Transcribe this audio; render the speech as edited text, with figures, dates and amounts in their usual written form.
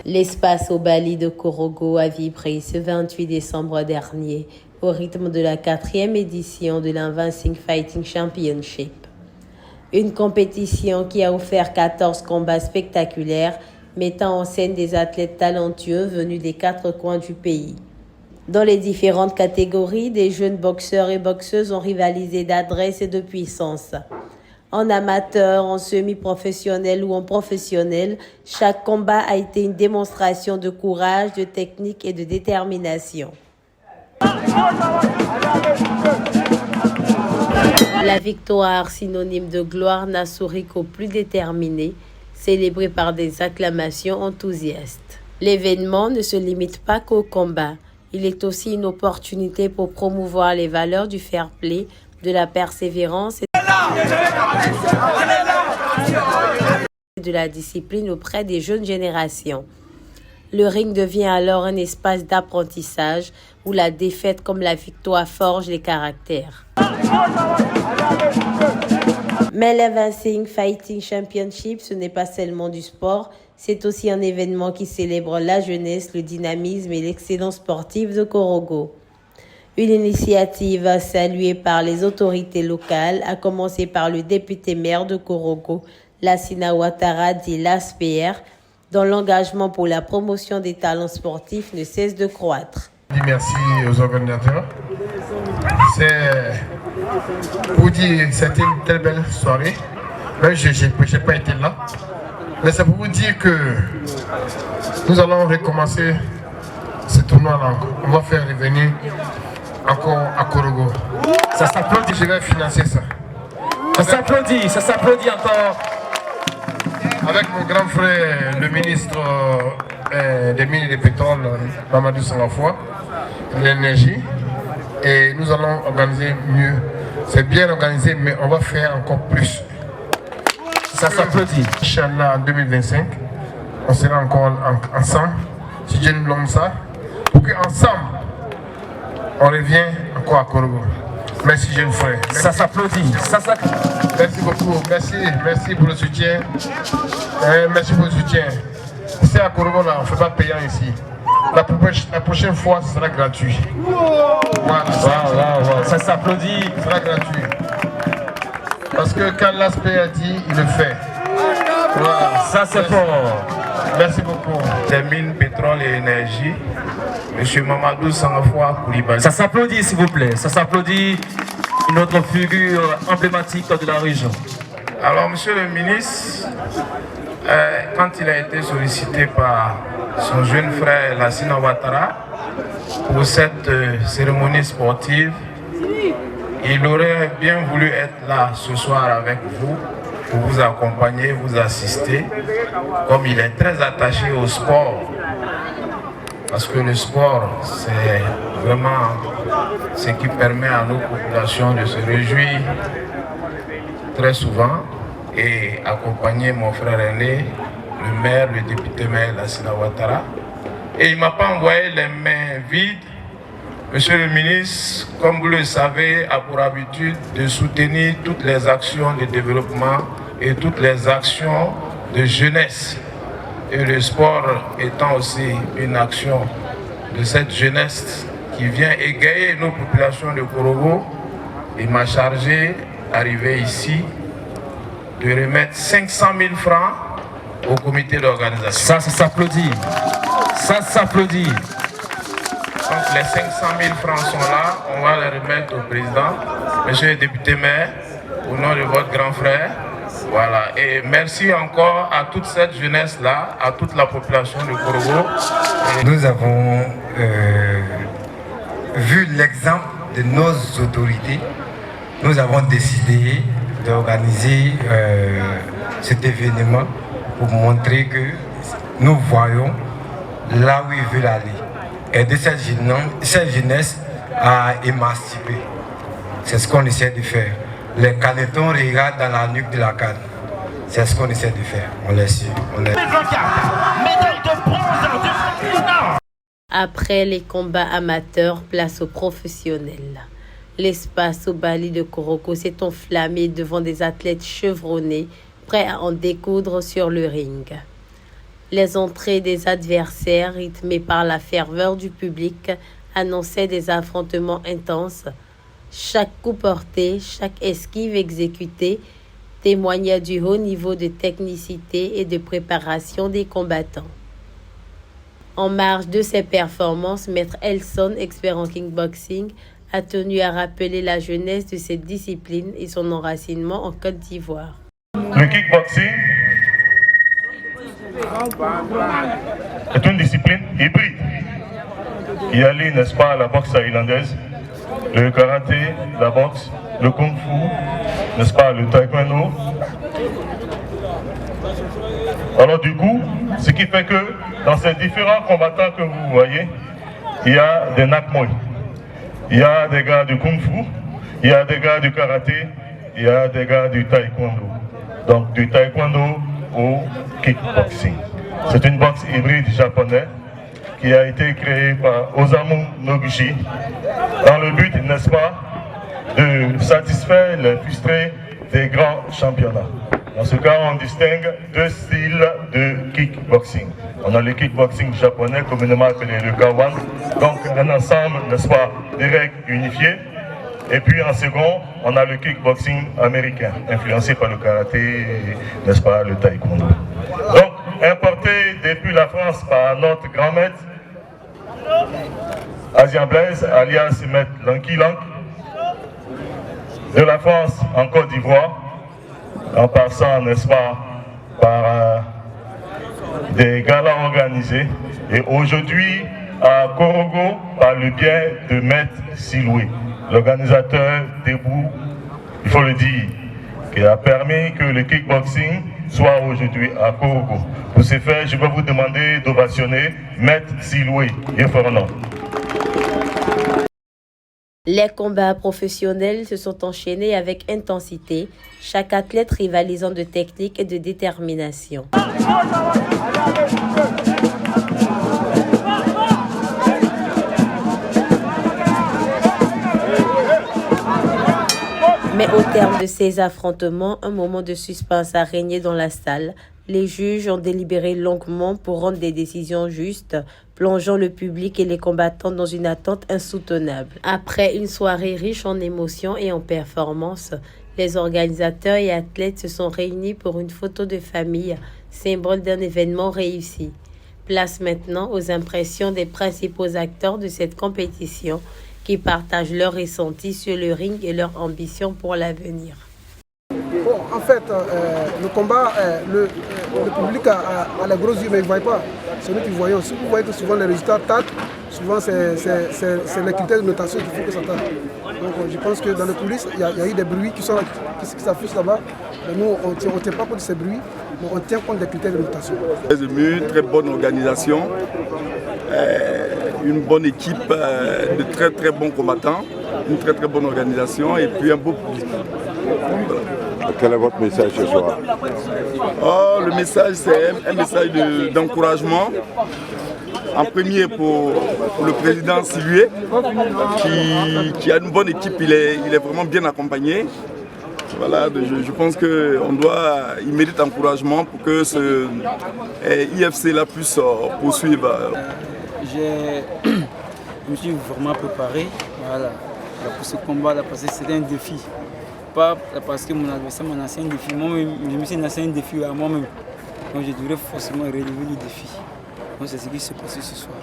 L'espace au Bali de Korogo a vibré ce 28 décembre dernier au rythme de la 4e édition de l'Invincing Fighting Championship. Une compétition qui a offert 14 combats spectaculaires mettant en scène des athlètes talentueux venus des 4 coins du pays. Dans les différentes catégories, des jeunes boxeurs et boxeuses ont rivalisé d'adresse et de puissance. En amateur, en semi-professionnel ou en professionnel, chaque combat a été une démonstration de courage, de technique et de détermination. La victoire, synonyme de gloire, n'a souri qu'aux plus déterminés, célébrée par des acclamations enthousiastes. L'événement ne se limite pas qu'au combat. Il est aussi une opportunité pour promouvoir les valeurs du fair play, de la persévérance et de la discipline auprès des jeunes générations. Le ring devient alors un espace d'apprentissage où la défaite comme la victoire forgent les caractères. Mais l'Invincing Fighting Championship, ce n'est pas seulement du sport, c'est aussi un événement qui célèbre la jeunesse, le dynamisme et l'excellence sportive de Korogo. Une initiative saluée par les autorités locales, à commencer par le député maire de Korogo, Lassina Ouattara dit l'ASPR, dont l'engagement pour la promotion des talents sportifs ne cesse de croître. Merci aux organisateurs. C'est pour dire que c'était une très belle soirée. Même je n'ai pas été là. Mais c'est pour vous dire que nous allons recommencer ce tournoi-là. On va faire revenir encore à Korogo. Ça s'applaudit. Je vais financer ça. Ça s'applaudit encore. Avec mon grand frère, le ministre des mines et des pétroles, Mamadou Sangafoua, de l'énergie. Et nous allons organiser mieux. C'est bien organisé, mais on va faire encore plus. Ça s'applaudit. Inch'Allah, en 2025, on sera encore ensemble, si Dieu nous donne ça, pour qu'ensemble, on revient encore à Korogo. Merci, jeune frère. Merci. Ça s'applaudit. Merci beaucoup. Merci pour le soutien. Merci pour le soutien. C'est à Korogo, là, on ne fait pas payant ici. La prochaine fois, ce sera gratuit. Voilà, ça s'applaudit. Ce sera gratuit. Parce que quand l'aspect a dit, il le fait. Voilà. Ça c'est fort. Merci beaucoup. Des mines, pétrole et énergie, M. Mamadou Sangafoua Koulibaly. Ça s'applaudit s'il vous plaît. Ça s'applaudit. Une autre figure emblématique de la région. Alors, monsieur le ministre, quand il a été sollicité par son jeune frère Lassina Ouattara pour cette cérémonie sportive, il aurait bien voulu être là ce soir avec vous, pour vous accompagner, vous assister, comme il est très attaché au sport. Parce que le sport, c'est vraiment ce qui permet à nos populations de se réjouir très souvent et accompagner mon frère aîné, le maire, le député maire Lassina Ouattara. Et il ne m'a pas envoyé les mains vides. Monsieur le ministre, comme vous le savez, a pour habitude de soutenir toutes les actions de développement et toutes les actions de jeunesse. Et le sport étant aussi une action de cette jeunesse qui vient égayer nos populations de Korogo, il m'a chargé, arrivé ici, de remettre 500 000 francs au comité d'organisation. Ça s'applaudit. Ça s'applaudit. Donc les 500 000 francs sont là, on va les remettre au président, monsieur le député maire, au nom de votre grand frère. Voilà, et merci encore à toute cette jeunesse-là, à toute la population de Korogo. Nous avons vu l'exemple de nos autorités. Nous avons décidé d'organiser cet événement pour montrer que nous voyons là où ils veulent aller. Aider cette jeunesse à émanciper. C'est ce qu'on essaie de faire. Les canetons regardent dans la nuque de la canne. C'est ce qu'on essaie de faire. On les suit. Après les combats amateurs, place aux professionnels. L'espace au Bali de Korogo s'est enflammé devant des athlètes chevronnés, prêts à en découdre sur le ring. Les entrées des adversaires, rythmées par la ferveur du public, annonçaient des affrontements intenses. Chaque coup porté, chaque esquive exécutée témoignait du haut niveau de technicité et de préparation des combattants. En marge de ses performances, Maître Elson, expert en kickboxing, a tenu à rappeler la jeunesse de cette discipline et son enracinement en Côte d'Ivoire. Le kickboxing est une discipline hybride qui allie, n'est-ce pas, la boxe thaïlandaise, le karaté, la boxe, le kung-fu, n'est-ce pas, le taekwondo. Alors du coup, ce qui fait que dans ces différents combattants que vous voyez, il y a des nakmoi, il y a des gars du kung-fu, il y a des gars du karaté, il y a des gars du taekwondo. Donc du taekwondo au kickboxing. C'est une boxe hybride japonaise qui a été créée par Osamu Noguchi dans le but, n'est-ce pas, de satisfaire les frustrés des grands championnats. Dans ce cas, on distingue deux styles de kickboxing. On a le kickboxing japonais, communément appelé le Kawan, donc un ensemble, n'est-ce pas, des règles unifiées. Et puis en second, on a le kickboxing américain, influencé par le karaté, n'est-ce pas, le taekwondo. Donc, importé depuis la France par notre grand maître, Asian Blaise, alias Maître Lanky Lank, de la France en Côte d'Ivoire, en passant, n'est-ce pas, par des galas organisés, et aujourd'hui à Korogo, par le biais de Maître Siloué, l'organisateur debout, il faut le dire, qui a permis que le kickboxing soit aujourd'hui à Korogo. Pour ce faire, je vais vous demander d'ovationner Maître Siloué et Fornon. Les combats professionnels se sont enchaînés avec intensité, chaque athlète rivalisant de technique et de détermination. Mais au terme de ces affrontements, un moment de suspense a régné dans la salle. Les juges ont délibéré longuement pour rendre des décisions justes, plongeant le public et les combattants dans une attente insoutenable. Après une soirée riche en émotions et en performances, les organisateurs et athlètes se sont réunis pour une photo de famille, symbole d'un événement réussi. Place maintenant aux impressions des principaux acteurs de cette compétition qui partagent leurs ressentis sur le ring et leur ambition pour l'avenir. Bon, en fait, le combat, le public a les gros yeux, mais il ne voit pas. C'est nous qui voyons. Si vous voyez que souvent les résultats tâtent, souvent c'est les critères de notation qu'il faut que ça tâte. Donc je pense que dans les coulisses, il y a eu des bruits qui s'affichent là-bas. Mais nous, on ne tient pas compte de ces bruits, mais on tient compte des critères de notation. Très ému, très bonne organisation, une bonne équipe de très très bons combattants, une très très bonne organisation et puis un beau public. Voilà. Quel est votre message ce soir? Oh, le message, c'est un message d'encouragement. En premier pour le président Silué, qui a une bonne équipe, il est vraiment bien accompagné. Voilà, je pense qu'il mérite encouragement pour que ce IFC-là puisse poursuivre. Je me suis vraiment préparé pour ce combat-là, parce que c'était un défi. Pas parce que mon adversaire m'a lancé un défi, moi-même, je me suis lancé un défi à moi-même. Donc je devrais forcément relever le défi. Donc c'est ce qui s'est passé ce soir.